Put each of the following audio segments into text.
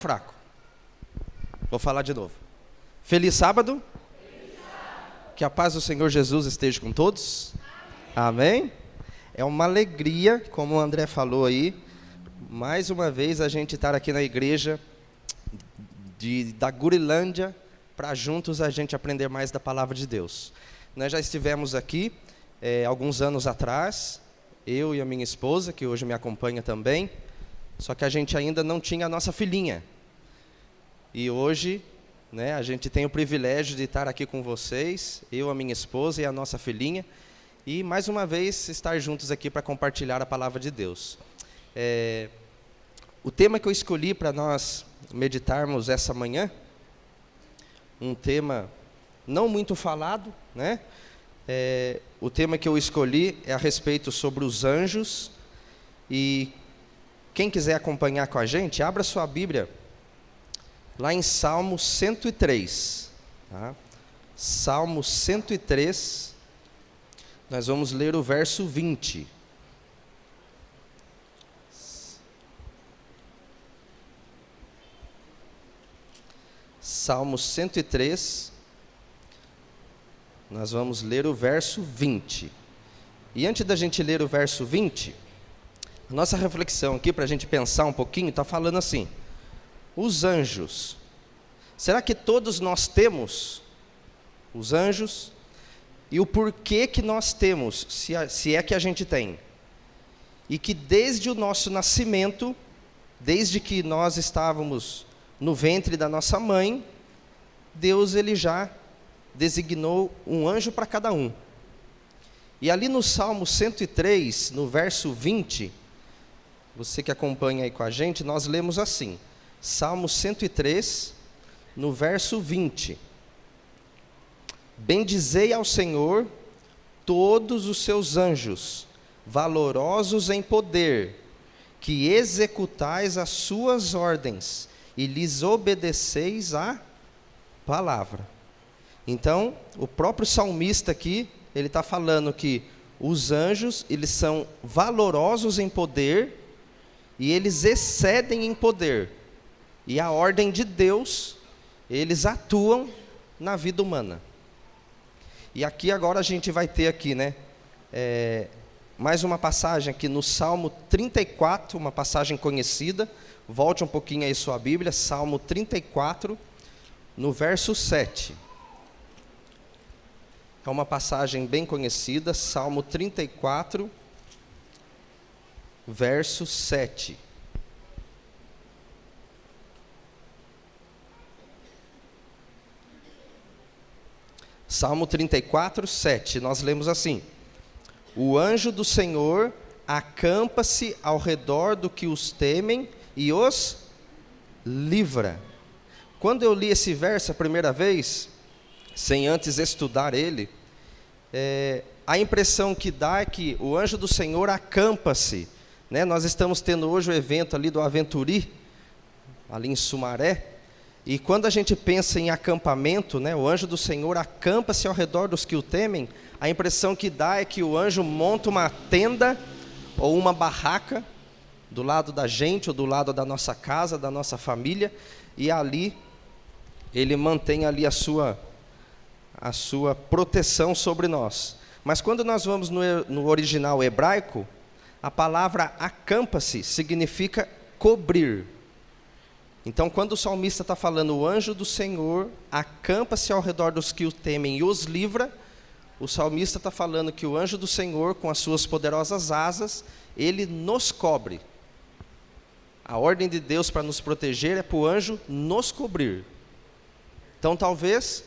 Fraco. Vou falar de novo. Feliz sábado. Que a paz do Senhor Jesus esteja com todos. Amém? É uma alegria, como o André falou aí, mais uma vez a gente estar aqui na igreja da Gurilândia, para juntos a gente aprender mais da palavra de Deus. Nós já estivemos aqui alguns anos atrás, eu e a minha esposa, que hoje me acompanha também, só que a gente ainda não tinha a nossa filhinha. E hoje, a gente tem o privilégio de estar aqui com vocês, eu, a minha esposa e a nossa filhinha, e mais uma vez estar juntos aqui para compartilhar a palavra de Deus. O tema que eu escolhi para nós meditarmos essa manhã, um tema não muito falado, o tema que eu escolhi é a respeito sobre os anjos, e quem quiser acompanhar com a gente, abra sua Bíblia lá em Salmo 103, tá? Salmo 103, nós vamos ler o verso 20. Salmo 103, nós vamos ler o verso 20. E antes da gente ler o verso 20, a nossa reflexão aqui, para a gente pensar um pouquinho, está falando assim: os anjos, será que todos nós temos os anjos? E o porquê que nós temos, se é que a gente tem? E que desde o nosso nascimento, desde que nós estávamos no ventre da nossa mãe, Deus ele já designou um anjo para cada um. E ali no Salmo 103, no verso 20, você que acompanha aí com a gente, nós lemos assim, Salmo 103, no verso 20. Bendizei ao Senhor todos os seus anjos, valorosos em poder, que executais as suas ordens e lhes obedeceis a palavra. Então, o próprio salmista aqui, ele está falando que os anjos, eles são valorosos em poder e eles excedem em poder. E a ordem de Deus, eles atuam na vida humana. E aqui agora a gente vai ter aqui, mais uma passagem aqui no Salmo 34, uma passagem conhecida. Volte um pouquinho aí sua Bíblia, Salmo 34, no verso 7. É uma passagem bem conhecida, Salmo 34, verso 7. Salmo 34, 7, nós lemos assim: o anjo do Senhor acampa-se ao redor do que os temem e os livra. Quando eu li esse verso a primeira vez, sem antes estudar ele, a impressão que dá é que o anjo do Senhor acampa-se. Nós estamos tendo hoje o evento ali do Aventuri, ali em Sumaré, e quando a gente pensa em acampamento, o anjo do Senhor acampa-se ao redor dos que o temem, a impressão que dá é que o anjo monta uma tenda ou uma barraca do lado da gente, ou do lado da nossa casa, da nossa família, e ali ele mantém ali a sua proteção sobre nós. Mas quando nós vamos no original hebraico, a palavra acampa-se significa cobrir. Então, quando o salmista está falando, o anjo do Senhor acampa-se ao redor dos que o temem e os livra, o salmista está falando que o anjo do Senhor, com as suas poderosas asas, ele nos cobre. A ordem de Deus para nos proteger é para o anjo nos cobrir. Então, talvez,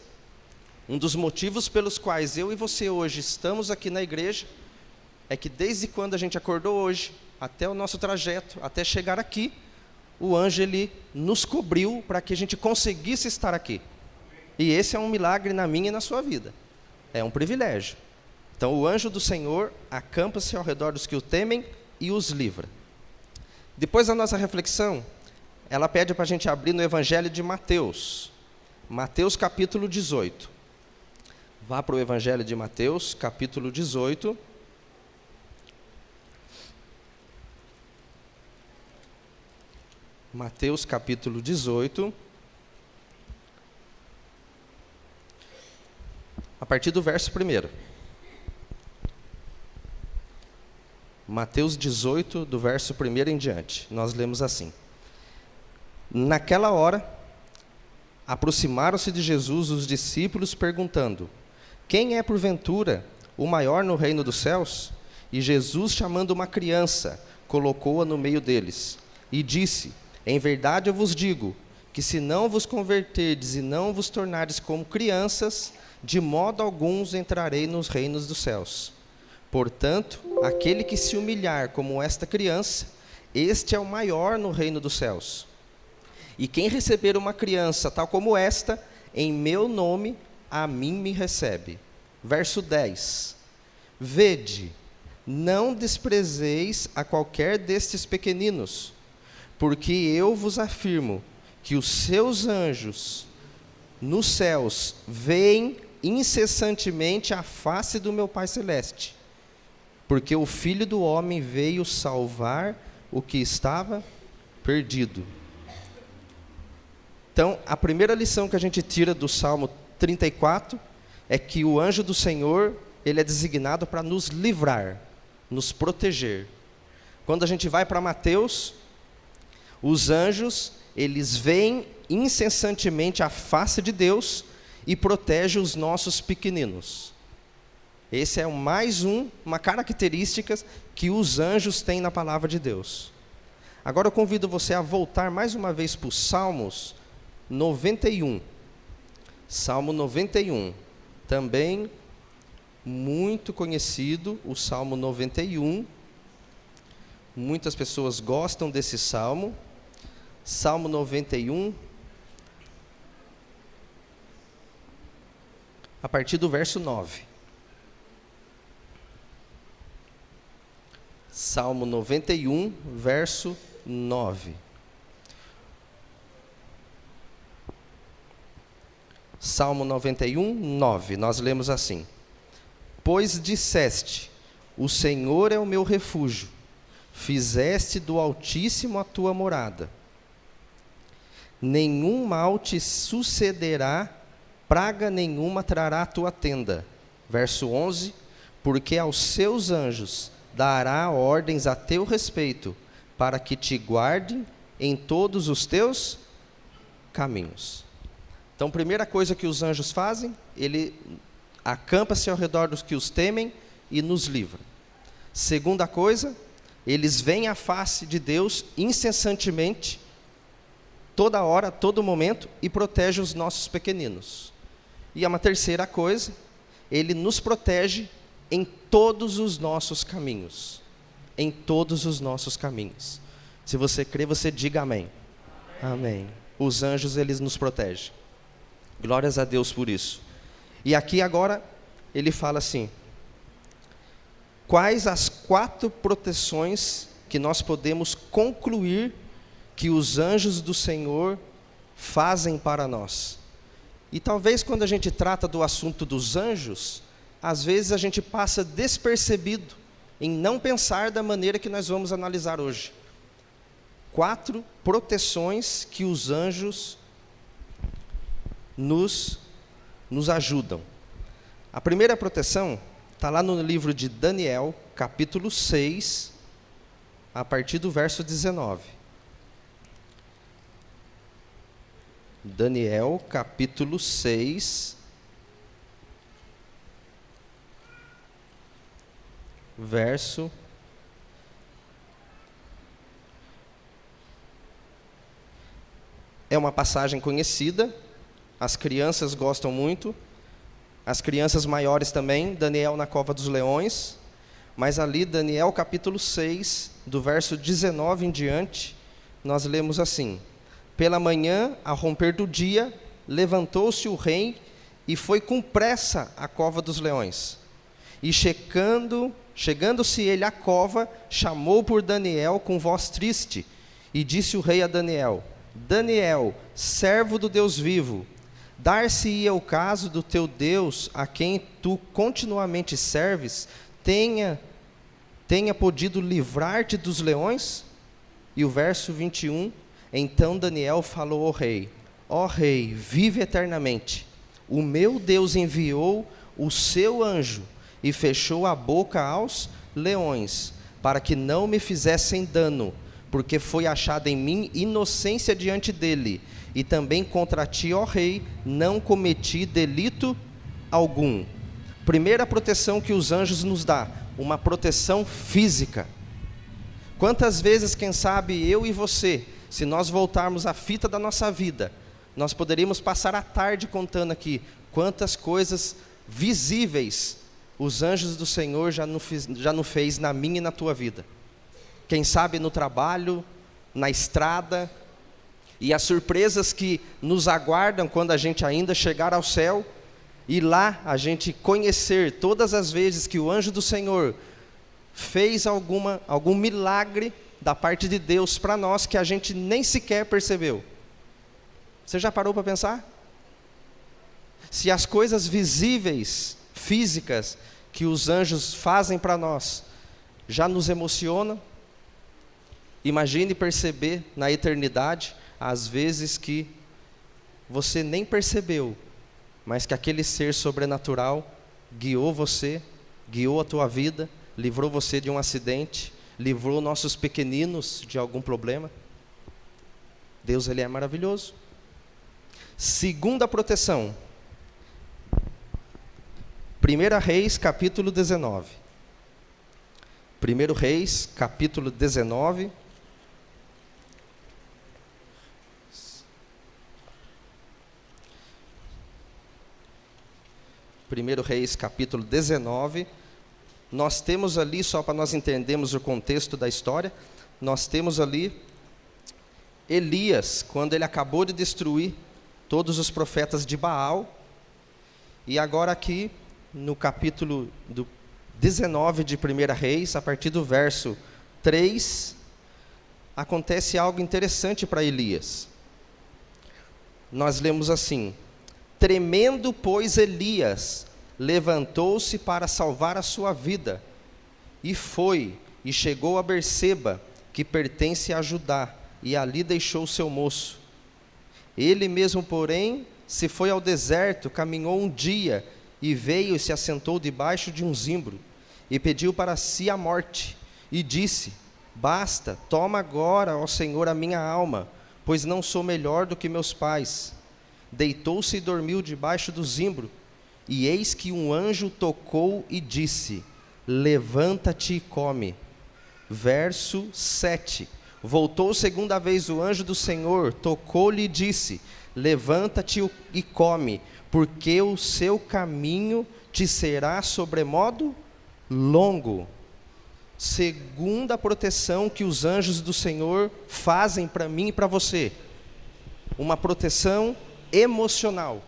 um dos motivos pelos quais eu e você hoje estamos aqui na igreja, é que desde quando a gente acordou hoje, até o nosso trajeto, até chegar aqui, o anjo ele nos cobriu para que a gente conseguisse estar aqui. E esse é um milagre na minha e na sua vida. É um privilégio. Então, o anjo do Senhor acampa-se ao redor dos que o temem e os livra. Depois da nossa reflexão, ela pede para a gente abrir no Evangelho de Mateus. Mateus capítulo 18. Vá para o Evangelho de Mateus, capítulo 18. Mateus capítulo 18, a partir do verso 1. Mateus 18, do verso 1 em diante. Nós lemos assim: Naquela hora, aproximaram-se de Jesus os discípulos, perguntando: Quem é, porventura, o maior no reino dos céus? E Jesus, chamando uma criança, colocou-a no meio deles, e disse: Em verdade eu vos digo, que se não vos converterdes e não vos tornardes como crianças, de modo algum entrarei nos reinos dos céus. Portanto, aquele que se humilhar como esta criança, este é o maior no reino dos céus. E quem receber uma criança tal como esta, em meu nome, a mim me recebe. Verso 10. Vede, não desprezeis a qualquer destes pequeninos, porque eu vos afirmo que os seus anjos nos céus veem incessantemente a face do meu Pai Celeste. Porque o Filho do Homem veio salvar o que estava perdido. Então, a primeira lição que a gente tira do Salmo 34 é que o anjo do Senhor, ele é designado para nos livrar, nos proteger. Quando a gente vai para Mateus, os anjos, eles veem incessantemente a face de Deus e protegem os nossos pequeninos. Esse é uma característica que os anjos têm na palavra de Deus. Agora eu convido você a voltar mais uma vez para o Salmos 91. Salmo 91, também muito conhecido, o Salmo 91. Muitas pessoas gostam desse salmo. Salmo 91, a partir do verso 9. Salmo 91, verso 9. Salmo 91, 9. Nós lemos assim: Pois disseste, o Senhor é o meu refúgio, fizeste do Altíssimo a tua morada. Nenhum mal te sucederá, praga nenhuma trará a tua tenda. Verso 11, porque aos seus anjos dará ordens a teu respeito, para que te guardem em todos os teus caminhos. Então, primeira coisa que os anjos fazem, ele acampa-se ao redor dos que os temem e nos livra. Segunda coisa, eles veem a face de Deus incessantemente, toda hora, todo momento, e protege os nossos pequeninos. E uma terceira coisa, ele nos protege em todos os nossos caminhos. Em todos os nossos caminhos. Se você crê, você diga amém. Amém. Os anjos, eles nos protegem. Glórias a Deus por isso. E aqui agora, ele fala assim: quais as 4 proteções que nós podemos concluir que os anjos do Senhor fazem para nós? E talvez quando a gente trata do assunto dos anjos, às vezes a gente passa despercebido em não pensar da maneira que nós vamos analisar hoje. 4 proteções que os anjos nos ajudam. A primeira proteção está lá no livro de Daniel, capítulo 6, a partir do verso 19. Daniel, capítulo 6, verso 19. É uma passagem conhecida, as crianças gostam muito, as crianças maiores também, Daniel na cova dos leões, mas ali, Daniel capítulo 6, do verso 19 em diante, nós lemos assim: Pela manhã, ao romper do dia, levantou-se o rei e foi com pressa à cova dos leões. E chegando-se ele à cova, chamou por Daniel com voz triste, e disse o rei a Daniel: Daniel, servo do Deus vivo, dar-se-ia o caso do teu Deus, a quem tu continuamente serves, tenha podido livrar-te dos leões? E o verso 21, Então Daniel falou ao rei: ó rei, vive eternamente. O meu Deus enviou o seu anjo e fechou a boca aos leões, para que não me fizessem dano, porque foi achada em mim inocência diante dele, e também contra ti, ó rei, não cometi delito algum. Primeira proteção que os anjos nos dão, uma proteção física. Quantas vezes, quem sabe, eu e você, se nós voltarmos à fita da nossa vida, nós poderíamos passar a tarde contando aqui quantas coisas visíveis os anjos do Senhor já não fez na minha e na tua vida. Quem sabe no trabalho, na estrada, e as surpresas que nos aguardam quando a gente ainda chegar ao céu, e lá a gente conhecer todas as vezes que o anjo do Senhor fez algum milagre da parte de Deus para nós que a gente nem sequer percebeu. Você já parou para pensar? Se as coisas visíveis, físicas, que os anjos fazem para nós, já nos emocionam, imagine perceber na eternidade, às vezes que você nem percebeu, mas que aquele ser sobrenatural guiou você, guiou a tua vida, livrou você de um acidente, livrou nossos pequeninos de algum problema. Deus, Ele é maravilhoso. Segunda proteção. 1 Reis, capítulo 19. 1 Reis, capítulo 19. Primeiro Reis, capítulo 19. Nós temos ali, só para nós entendermos o contexto da história, nós temos ali Elias, quando ele acabou de destruir todos os profetas de Baal. E agora aqui, no capítulo 19 de 1 Reis, a partir do verso 3, acontece algo interessante para Elias. Nós lemos assim: tremendo, pois, Elias levantou-se para salvar a sua vida, e foi, e chegou a Berseba, que pertence a Judá, e ali deixou seu moço. Ele mesmo, porém, se foi ao deserto, caminhou um dia, e veio e se assentou debaixo de um zimbro, e pediu para si a morte, e disse: basta, toma agora, ó Senhor, a minha alma, pois não sou melhor do que meus pais. Deitou-se e dormiu debaixo do zimbro, e eis que um anjo tocou e disse: levanta-te e come. Verso 7. Voltou segunda vez o anjo do Senhor, tocou-lhe e disse: levanta-te e come, porque o seu caminho te será sobremodo longo. Segunda proteção que os anjos do Senhor fazem para mim e para você, uma proteção emocional.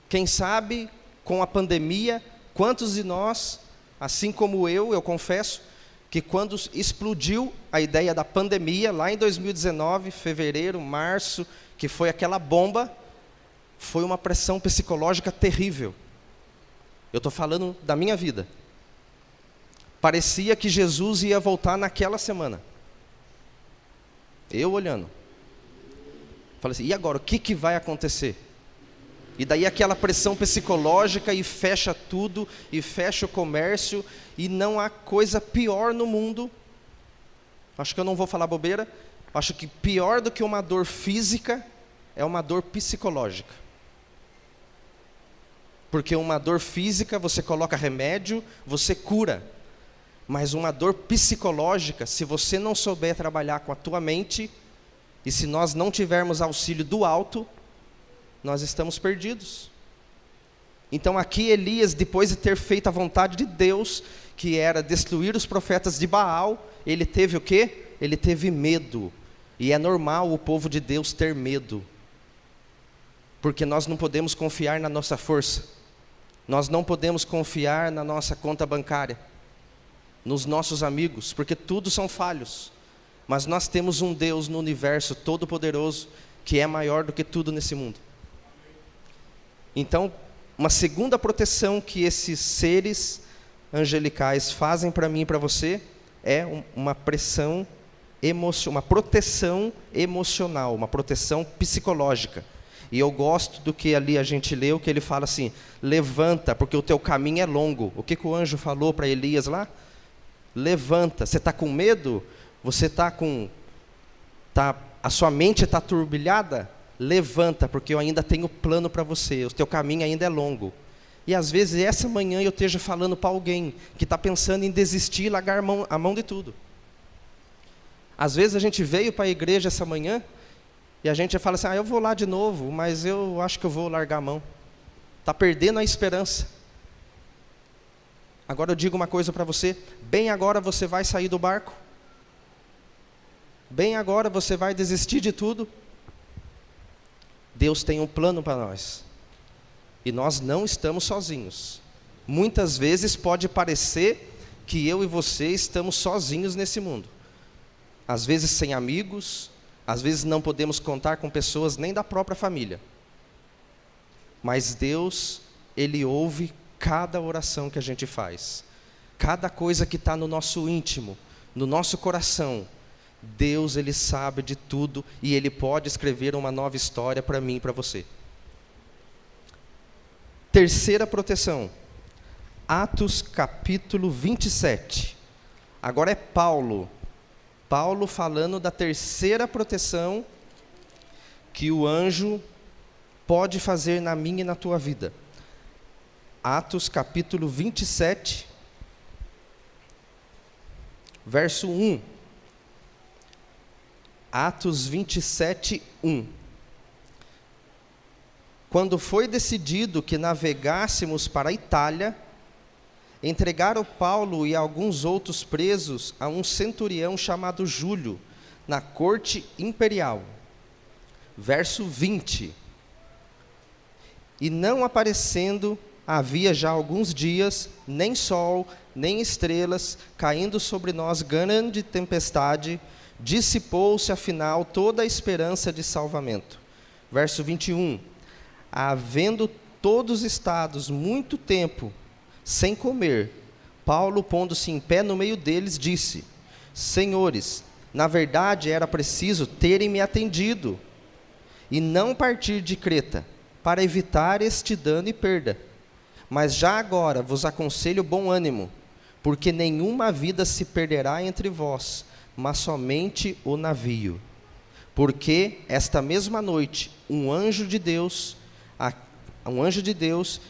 Quem sabe, com a pandemia, quantos de nós, assim como eu confesso, que quando explodiu a ideia da pandemia, lá em 2019, fevereiro, março, que foi aquela bomba, foi uma pressão psicológica terrível. Eu estou falando da minha vida. Parecia que Jesus ia voltar naquela semana. Eu olhando. Falei assim, e agora, o que vai acontecer? E daí aquela pressão psicológica, e fecha tudo, e fecha o comércio, e não há coisa pior no mundo. Acho que eu não vou falar bobeira. Acho que pior do que uma dor física é uma dor psicológica. Porque uma dor física, você coloca remédio, você cura. Mas uma dor psicológica, se você não souber trabalhar com a tua mente, e se nós não tivermos auxílio do alto, nós estamos perdidos. Então aqui Elias, depois de ter feito a vontade de Deus, que era destruir os profetas de Baal, ele teve o quê? Ele teve medo. E é normal o povo de Deus ter medo. Porque nós não podemos confiar na nossa força. Nós não podemos confiar na nossa conta bancária, nos nossos amigos, porque tudo são falhos. Mas nós temos um Deus no universo todo-poderoso, que é maior do que tudo nesse mundo. Então, uma segunda proteção que esses seres angelicais fazem para mim e para você, é uma pressão uma proteção emocional, uma proteção psicológica. E eu gosto do que ali a gente leu, que ele fala assim, levanta, porque o teu caminho é longo. O que o anjo falou para Elias lá? Levanta. Você está com medo? Você a sua mente está turbilhada? Levanta, porque eu ainda tenho plano para você, o teu caminho ainda é longo. E às vezes essa manhã eu esteja falando para alguém que está pensando em desistir e largar a mão de tudo. Às vezes a gente veio para a igreja essa manhã e a gente fala assim, eu vou lá de novo, mas eu acho que eu vou largar a mão. Está perdendo a esperança. Agora eu digo uma coisa para você, bem agora você vai sair do barco. Bem agora você vai desistir de tudo. Deus tem um plano para nós. E nós não estamos sozinhos. Muitas vezes pode parecer que eu e você estamos sozinhos nesse mundo. Às vezes sem amigos, às vezes não podemos contar com pessoas nem da própria família. Mas Deus, Ele ouve cada oração que a gente faz. Cada coisa que está no nosso íntimo, no nosso coração. Deus, Ele sabe de tudo e Ele pode escrever uma nova história para mim e para você. Terceira proteção. Atos capítulo 27. Agora é Paulo falando da terceira proteção que o anjo pode fazer na minha e na tua vida. Atos capítulo 27, verso 1. Atos 27, 1. Quando foi decidido que navegássemos para a Itália, entregaram Paulo e alguns outros presos a um centurião chamado Júlio, na corte imperial. Verso 20. E não aparecendo, havia já alguns dias, nem sol, nem estrelas, caindo sobre nós grande tempestade, dissipou-se afinal toda a esperança de salvamento. Verso 21. Havendo todos estados muito tempo sem comer, Paulo, pondo-se em pé no meio deles, disse: Senhores, na verdade era preciso terem me atendido e não partir de Creta, para evitar este dano e perda. Mas já agora vos aconselho bom ânimo, porque nenhuma vida se perderá entre vós, mas somente o navio. Porque esta mesma noite um anjo de Deus,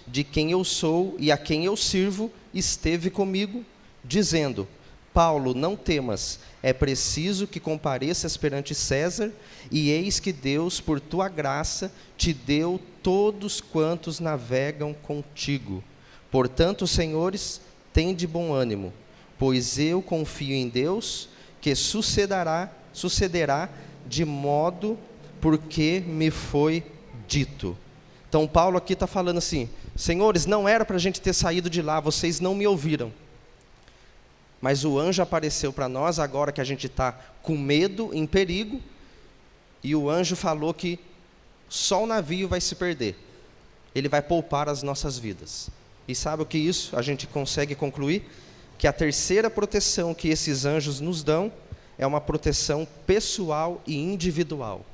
de quem eu sou e a quem eu sirvo, esteve comigo, dizendo: Paulo, não temas, é preciso que compareças perante César, e eis que Deus, por tua graça, te deu todos quantos navegam contigo. Portanto, senhores, tende bom ânimo, pois eu confio em Deus, que sucederá de modo porque me foi dito. Então Paulo aqui está falando assim: senhores, não era para a gente ter saído de lá, vocês não me ouviram. Mas o anjo apareceu para nós agora que a gente está com medo, em perigo, e o anjo falou que só o navio vai se perder. Ele vai poupar as nossas vidas. E sabe o que isso? A gente consegue concluir que a terceira proteção que esses anjos nos dão é uma proteção pessoal e individual.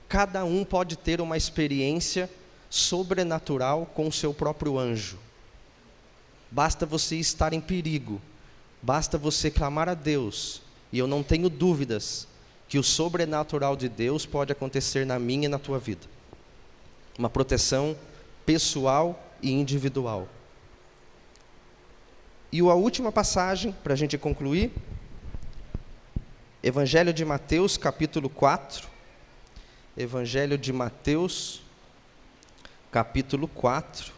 Cada um pode ter uma experiência sobrenatural com o seu próprio anjo. Basta você estar em perigo, basta você clamar a Deus, e eu não tenho dúvidas que o sobrenatural de Deus pode acontecer na minha e na tua vida. Uma proteção pessoal e individual. E a última passagem, para a gente concluir, Evangelho de Mateus, capítulo 4. Evangelho de Mateus, capítulo 4.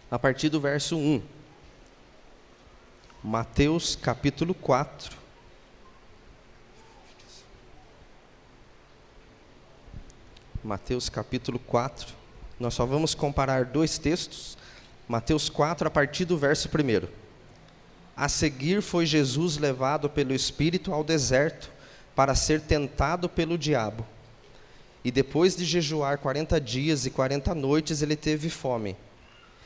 A partir do verso 1. Mateus, capítulo 4. Mateus capítulo 4, nós só vamos comparar dois textos, Mateus 4 a partir do verso 1. A seguir foi Jesus levado pelo Espírito ao deserto para ser tentado pelo diabo. E depois de jejuar 40 dias e 40 noites, ele teve fome.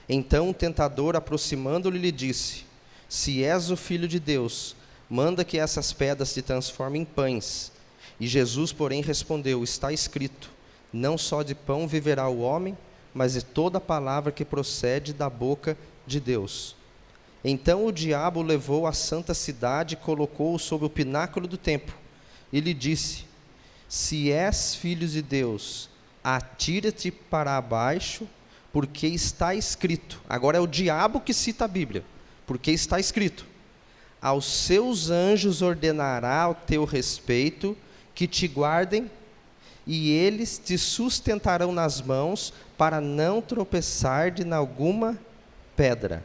Então o tentador, aproximando-lhe, lhe disse: Se és o Filho de Deus, manda que essas pedras se transformem em pães. E Jesus, porém, respondeu: Está escrito, não só de pão viverá o homem, mas de toda palavra que procede da boca de Deus. Então o diabo o levou à santa cidade e colocou-o sobre o pináculo do templo. E lhe disse: Se és filho de Deus, atira-te para baixo, porque está escrito. Agora é o diabo que cita a Bíblia. Porque está escrito: Aos seus anjos ordenará ao teu respeito que te guardem, e eles te sustentarão nas mãos, para não tropeçar de alguma pedra.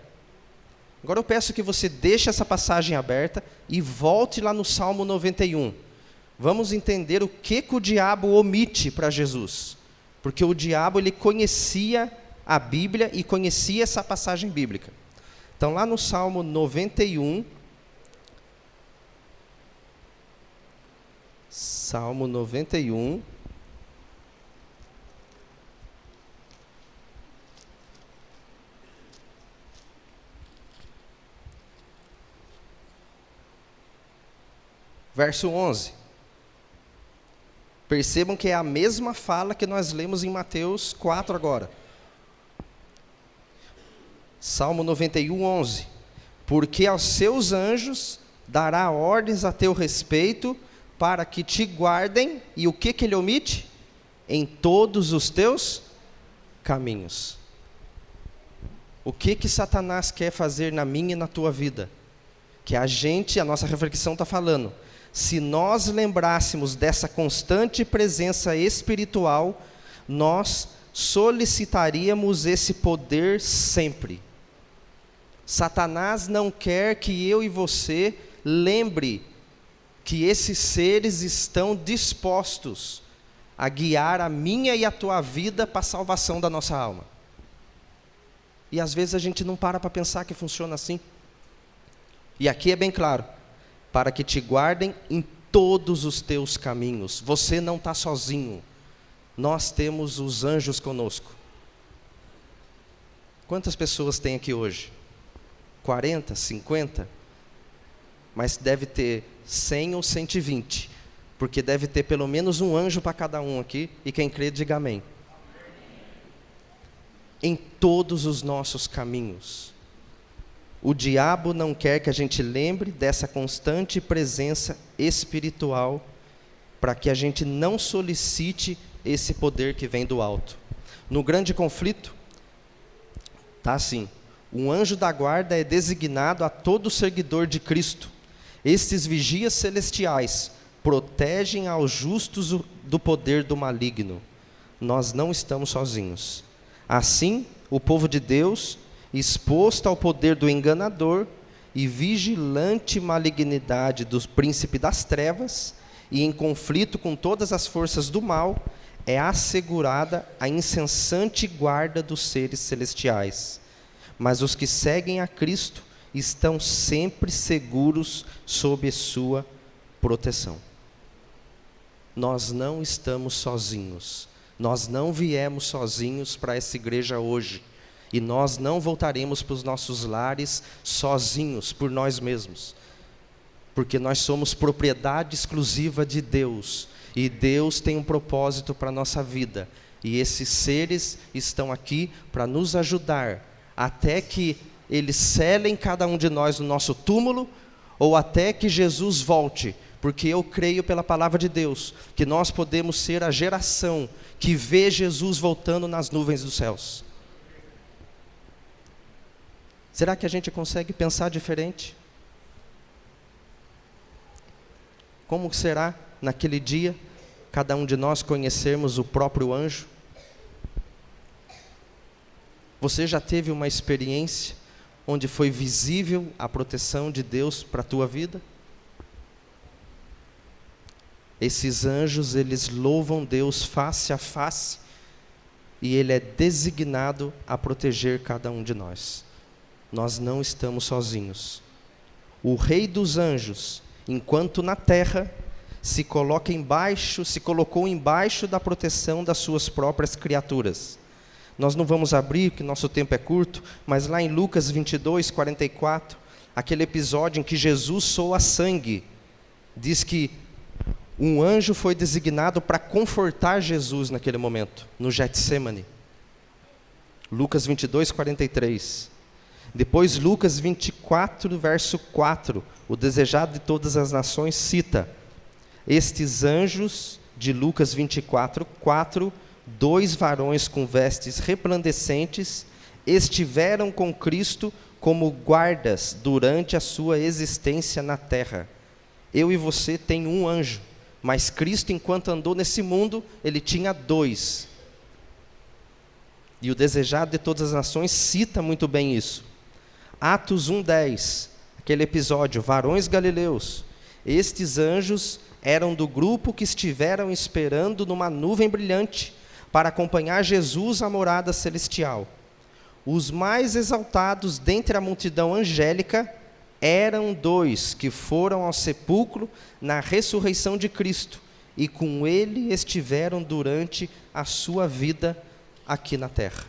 Agora eu peço que você deixe essa passagem aberta e volte lá no Salmo 91. Vamos entender o que o diabo omite para Jesus. Porque o diabo, ele conhecia a Bíblia e conhecia essa passagem bíblica. Então lá no Salmo 91, Salmo 91, verso 11. Percebam que é a mesma fala que nós lemos em Mateus 4 agora. Salmo 91, 11. Porque aos seus anjos dará ordens a teu respeito, para que te guardem, e o que ele omite? Em todos os teus caminhos. O que Satanás quer fazer na minha e na tua vida? Que a nossa reflexão está falando, se nós lembrássemos dessa constante presença espiritual, nós solicitaríamos esse poder sempre. Satanás não quer que eu e você lembre que esses seres estão dispostos a guiar a minha e a tua vida para a salvação da nossa alma. E às vezes a gente não para pensar que funciona assim. E aqui é bem claro: para que te guardem em todos os teus caminhos. Você não está sozinho. Nós temos os anjos conosco. Quantas pessoas tem aqui hoje? 40, 50? Mas deve ter 100 ou 120. Porque deve ter pelo menos um anjo para cada um aqui. E quem crê, diga amém. Em todos os nossos caminhos. O diabo não quer que a gente lembre dessa constante presença espiritual, para que a gente não solicite esse poder que vem do alto. No grande conflito, está assim: um anjo da guarda é designado a todo seguidor de Cristo. Estes vigias celestiais protegem aos justos do poder do maligno. Nós não estamos sozinhos. Assim, o povo de Deus, exposto ao poder do enganador e vigilante malignidade do príncipe das trevas, e em conflito com todas as forças do mal, é assegurada a incessante guarda dos seres celestiais. Mas os que seguem a Cristo estão sempre seguros sob sua proteção. Nós não estamos sozinhos. Nós não viemos sozinhos para essa igreja hoje. E nós não voltaremos para os nossos lares sozinhos, por nós mesmos. Porque nós somos propriedade exclusiva de Deus. E Deus tem um propósito para a nossa vida. E esses seres estão aqui para nos ajudar, até que eles selem cada um de nós no nosso túmulo, ou até que Jesus volte. Porque eu creio pela palavra de Deus, que nós podemos ser a geração que vê Jesus voltando nas nuvens dos céus. Será que a gente consegue pensar diferente? Como será naquele dia, cada um de nós conhecermos o próprio anjo? Você já teve uma experiência onde foi visível a proteção de Deus para a tua vida? Esses anjos, eles louvam Deus face a face, e Ele é designado a proteger cada um de nós. Nós não estamos sozinhos. o Rei dos anjos, enquanto na terra, se colocou embaixo da proteção das suas próprias criaturas. Nós não vamos abrir, porque nosso tempo é curto, mas lá em Lucas 22, 44, aquele episódio em que Jesus soa sangue, diz que um anjo foi designado para confortar Jesus naquele momento, no Getsêmani. Lucas 22, 43. Depois Lucas 24, verso 4, o desejado de todas as nações cita, estes anjos de Lucas 24, 4, 2 varões com vestes resplandecentes estiveram com Cristo como guardas durante a sua existência na terra. Eu e você tem um anjo, mas Cristo, enquanto andou nesse mundo, ele tinha 2. E o desejado de todas as nações cita muito bem isso. Atos 1:10, aquele episódio, varões galileus, estes anjos eram do grupo que estiveram esperando numa nuvem brilhante para acompanhar Jesus à morada celestial. Os mais exaltados dentre a multidão angélica eram 2 que foram ao sepulcro na ressurreição de Cristo e com ele estiveram durante a sua vida aqui na terra.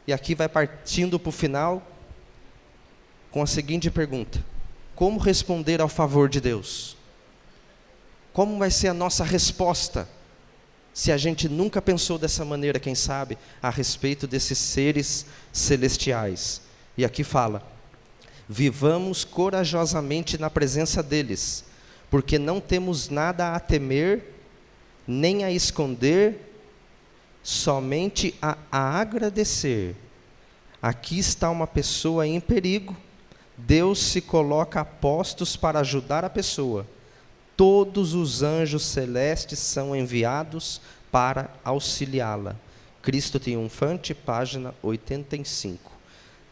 E aqui vai partindo para o final com a seguinte pergunta: como responder ao favor de Deus? Como vai ser a nossa resposta se a gente nunca pensou dessa maneira, quem sabe, a respeito desses seres celestiais? E aqui fala: vivamos corajosamente na presença deles, porque não temos nada a temer, nem a esconder, somente a agradecer. Aqui está uma pessoa em perigo, Deus se coloca a postos para ajudar a pessoa. Todos os anjos celestes são enviados para auxiliá-la. Cristo Triunfante, página 85.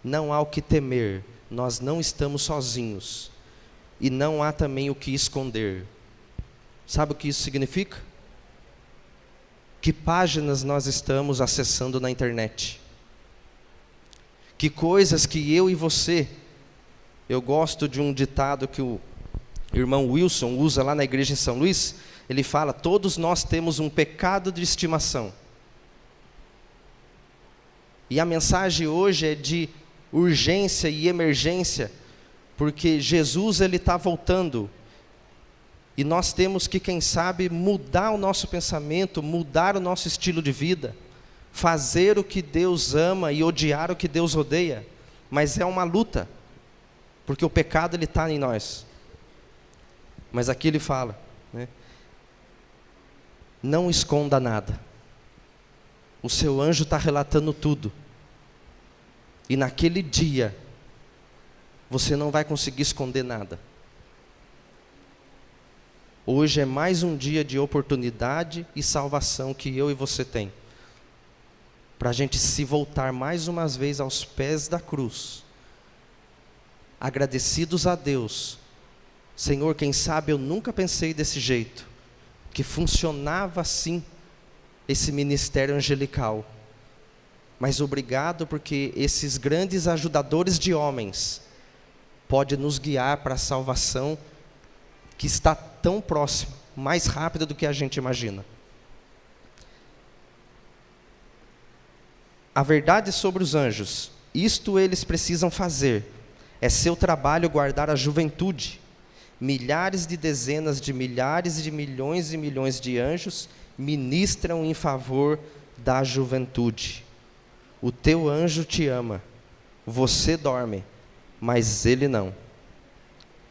Não há o que temer, nós não estamos sozinhos. E não há também o que esconder. Sabe o que isso significa? Que páginas nós estamos acessando na internet? Que coisas que eu e você... Eu gosto de um ditado que o irmão Wilson usa lá na igreja em São Luís. Ele fala: todos nós temos um pecado de estimação. E a mensagem hoje é de urgência e emergência, porque Jesus ele está voltando. E nós temos que, quem sabe, mudar o nosso pensamento, mudar o nosso estilo de vida, fazer o que Deus ama e odiar o que Deus odeia. Mas é uma luta, porque o pecado ele está em nós. Mas aqui ele fala, né? Não esconda nada. O seu anjo está relatando tudo. E naquele dia, você não vai conseguir esconder nada. Hoje é mais um dia de oportunidade e salvação que eu e você tem, para a gente se voltar mais uma vez aos pés da cruz, agradecidos a Deus. Senhor, quem sabe eu nunca pensei desse jeito, que funcionava assim, esse ministério angelical. Mas obrigado porque esses grandes ajudadores de homens podem nos guiar para a salvação que está tão próxima, mais rápida do que a gente imagina. A verdade sobre os anjos, isto eles precisam fazer, é seu trabalho guardar a juventude. Milhares de dezenas de milhares de milhões e milhões de anjos ministram em favor da juventude. O teu anjo te ama, você dorme, mas ele não.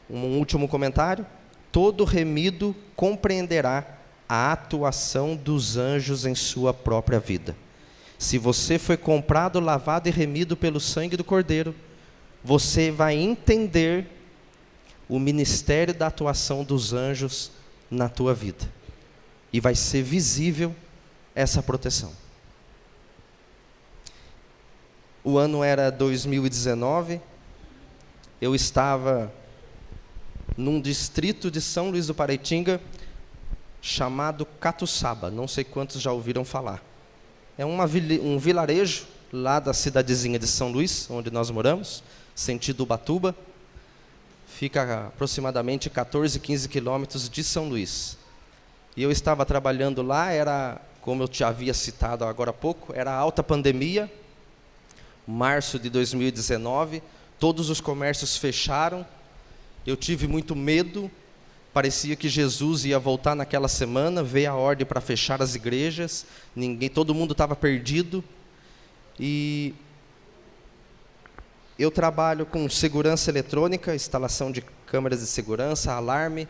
Um último comentário: todo remido compreenderá a atuação dos anjos em sua própria vida. Se você foi comprado, lavado e remido pelo sangue do Cordeiro, você vai entender o ministério da atuação dos anjos na tua vida. E vai ser visível essa proteção. O ano era 2019, eu estava num distrito de São Luís do Paraitinga, chamado Catuçaba, não sei quantos já ouviram falar. É um vilarejo lá da cidadezinha de São Luís, onde nós moramos, sentido Ubatuba. fica aproximadamente 14, 15 quilômetros de São Luís. E eu estava trabalhando lá, era, como eu te havia citado agora há pouco, era a alta pandemia, março de 2019, todos os comércios fecharam, eu tive muito medo, parecia que Jesus ia voltar naquela semana, veio a ordem para fechar as igrejas, todo mundo estava perdido, e eu trabalho com segurança eletrônica, instalação de câmeras de segurança, alarme,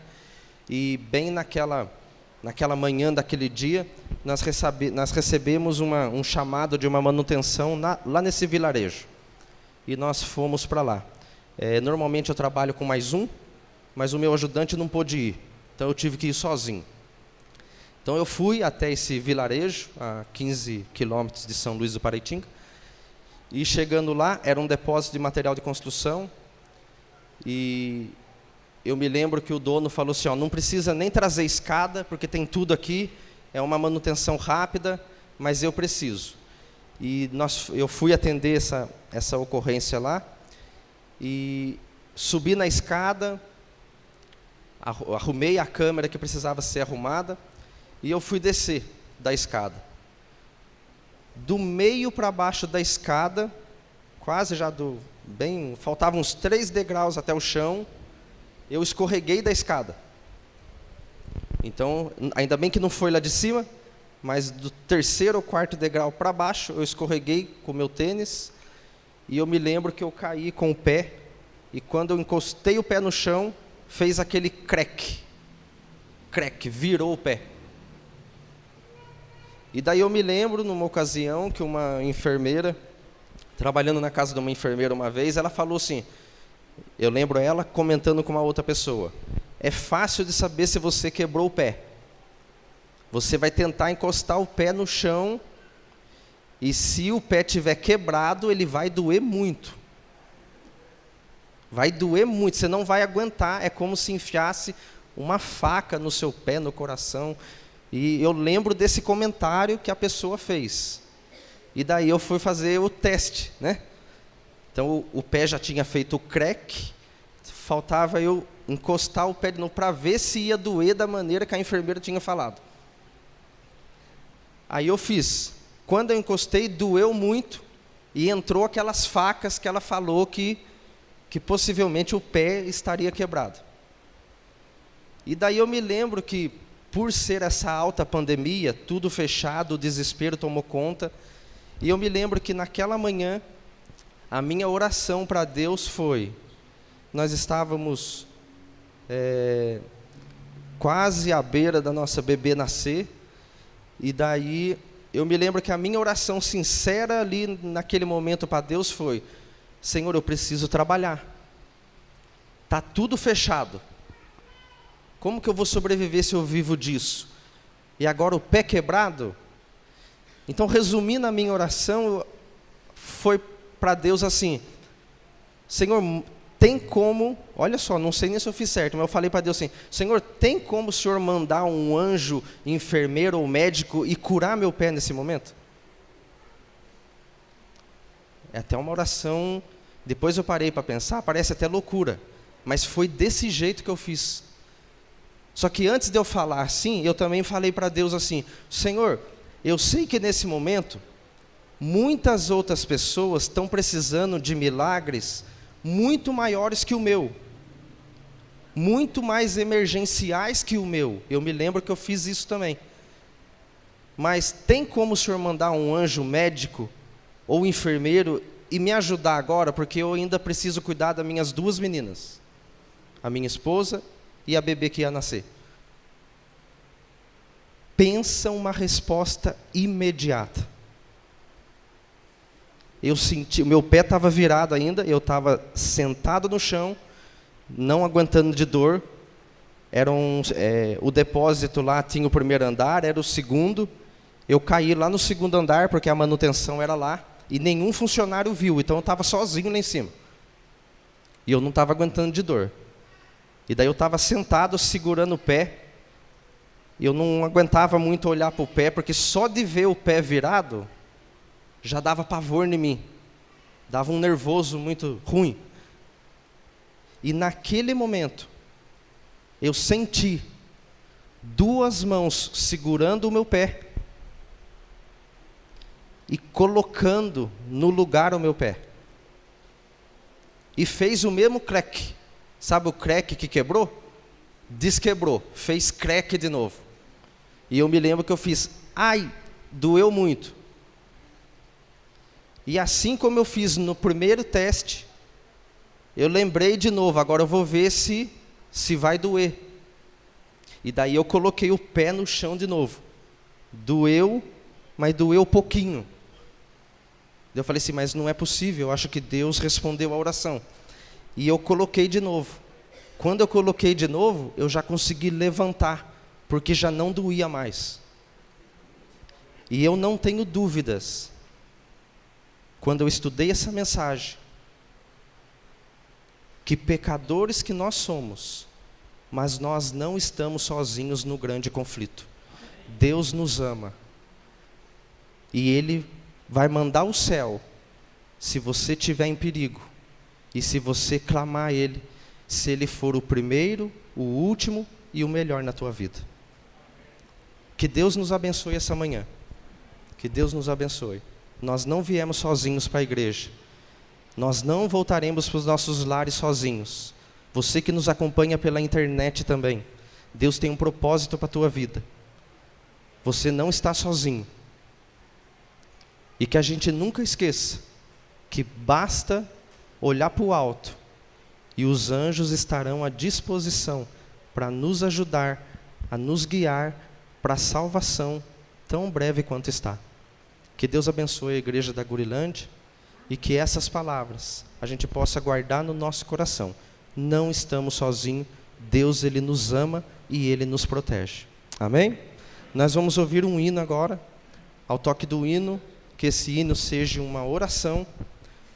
e bem naquela manhã daquele dia, nós recebemos um chamado de uma manutenção lá nesse vilarejo. E nós fomos para lá. Normalmente eu trabalho com mais um, mas o meu ajudante não pôde ir. Então eu tive que ir sozinho. Então eu fui até esse vilarejo, a 15 quilômetros de São Luís do Paraitinga. E chegando lá, era um depósito de material de construção. E eu me lembro que o dono falou assim, não precisa nem trazer escada, porque tem tudo aqui, é uma manutenção rápida, mas eu preciso. E eu fui atender essa ocorrência lá, e subi na escada, arrumei a câmera que precisava ser arrumada, e eu fui descer da escada. Do meio para baixo da escada, quase já faltavam uns 3 degraus até o chão, eu escorreguei da escada. Então, ainda bem que não foi lá de cima, mas do 3º ou 4º degrau para baixo, eu escorreguei com o meu tênis, e eu me lembro que eu caí com o pé, e quando eu encostei o pé no chão, fez aquele crack, virou o pé. E daí eu me lembro, numa ocasião, que uma enfermeira, trabalhando na casa de uma enfermeira uma vez, ela falou assim, eu lembro ela comentando com uma outra pessoa, é fácil de saber se você quebrou o pé. Você vai tentar encostar o pé no chão, e se o pé tiver quebrado, ele vai doer muito. Vai doer muito, você não vai aguentar, é como se enfiasse uma faca no seu pé, no coração. E eu lembro desse comentário que a pessoa fez. E daí eu fui fazer o teste, né? Então o pé já tinha feito o crack, faltava eu encostar o pé de novo para ver se ia doer da maneira que a enfermeira tinha falado. Aí eu fiz. Quando eu encostei, doeu muito, e entrou aquelas facas que ela falou que possivelmente o pé estaria quebrado. E daí eu me lembro que, por ser essa alta pandemia, tudo fechado, o desespero tomou conta, e eu me lembro que naquela manhã, a minha oração para Deus foi, nós estávamos quase à beira da nossa bebê nascer, e daí eu me lembro que a minha oração sincera ali naquele momento para Deus foi, Senhor, eu preciso trabalhar, está tudo fechado, como que eu vou sobreviver se eu vivo disso? E agora o pé quebrado? Então, resumindo a minha oração, foi para Deus assim, Senhor, tem como, olha só, não sei nem se eu fiz certo, mas eu falei para Deus assim, Senhor, tem como o Senhor mandar um anjo, enfermeiro ou médico e curar meu pé nesse momento? É até uma oração, depois eu parei para pensar, parece até loucura, mas foi desse jeito que eu fiz. Só que antes de eu falar assim, eu também falei para Deus assim, Senhor, eu sei que nesse momento, muitas outras pessoas estão precisando de milagres muito maiores que o meu, muito mais emergenciais que o meu. Eu me lembro que eu fiz isso também. Mas tem como o Senhor mandar um anjo médico ou enfermeiro e me ajudar agora, porque eu ainda preciso cuidar das minhas 2 meninas, a minha esposa e a bebê que ia nascer. Pensa uma resposta imediata. Eu senti, o meu pé estava virado ainda, eu estava sentado no chão, não aguentando de dor. O depósito lá tinha o 1º andar, era o 2º. Eu caí lá no 2º andar, porque a manutenção era lá, e nenhum funcionário viu, então eu estava sozinho lá em cima. E eu não estava aguentando de dor. E daí eu estava sentado, segurando o pé, e eu não aguentava muito olhar para o pé, porque só de ver o pé virado, já dava pavor em mim, dava um nervoso muito ruim. E naquele momento, eu senti 2 mãos segurando o meu pé e colocando no lugar o meu pé. E fez o mesmo crack. Sabe o crack que quebrou? Desquebrou, fez crack de novo. E eu me lembro que eu fiz, ai, doeu muito. E assim como eu fiz no primeiro teste, eu lembrei de novo, agora eu vou ver se vai doer. E daí eu coloquei o pé no chão de novo. Doeu, mas doeu pouquinho. Eu falei assim, mas não é possível, eu acho que Deus respondeu a oração. E eu coloquei de novo. Quando eu coloquei de novo, eu já consegui levantar, porque já não doía mais. E eu não tenho dúvidas, quando eu estudei essa mensagem, que pecadores que nós somos, mas nós não estamos sozinhos no grande conflito. Deus nos ama. E Ele vai mandar o céu, se você estiver em perigo, e se você clamar a Ele, se Ele for o primeiro, o último e o melhor na tua vida. Que Deus nos abençoe essa manhã. Que Deus nos abençoe. Nós não viemos sozinhos para a igreja. Nós não voltaremos para os nossos lares sozinhos. Você que nos acompanha pela internet também. Deus tem um propósito para a tua vida. Você não está sozinho. E que a gente nunca esqueça que basta olhar para o alto e os anjos estarão à disposição para nos ajudar, a nos guiar para a salvação tão breve quanto está. Que Deus abençoe a igreja da Gurilândia e que essas palavras a gente possa guardar no nosso coração. Não estamos sozinhos, Deus Ele nos ama e Ele nos protege. Amém? Nós vamos ouvir um hino agora. Ao toque do hino, que esse hino seja uma oração,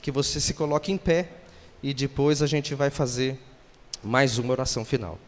que você se coloque em pé e depois a gente vai fazer mais uma oração final.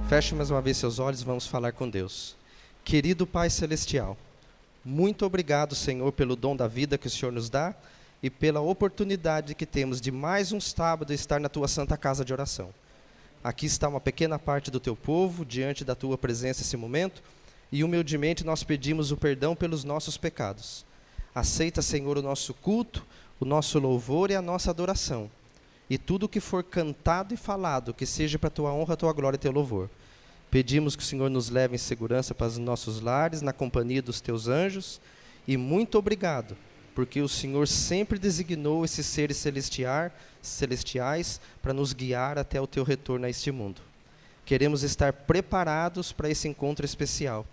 Feche mais uma vez seus olhos e vamos falar com Deus. Querido Pai Celestial, muito obrigado, Senhor, pelo dom da vida que o Senhor nos dá e pela oportunidade que temos de mais um sábado estar na Tua Santa Casa de Oração. Aqui está uma pequena parte do Teu povo, diante da Tua presença nesse momento, e humildemente nós pedimos o perdão pelos nossos pecados. Aceita, Senhor, o nosso culto, o nosso louvor e a nossa adoração. E tudo que for cantado e falado, que seja para a Tua honra, a Tua glória e Teu louvor. Pedimos que o Senhor nos leve em segurança para os nossos lares, na companhia dos Teus anjos. E muito obrigado, porque o Senhor sempre designou esses seres celestiais para nos guiar até o Teu retorno a este mundo. Queremos estar preparados para esse encontro especial.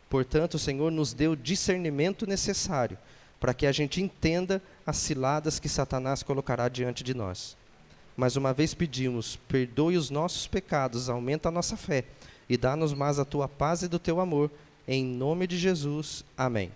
Portanto, o Senhor nos deu o discernimento necessário para que a gente entenda as ciladas que Satanás colocará diante de nós. Mais uma vez pedimos, perdoe os nossos pecados, aumenta a nossa fé e dá-nos mais a Tua paz e do Teu amor. Em nome de Jesus. Amém.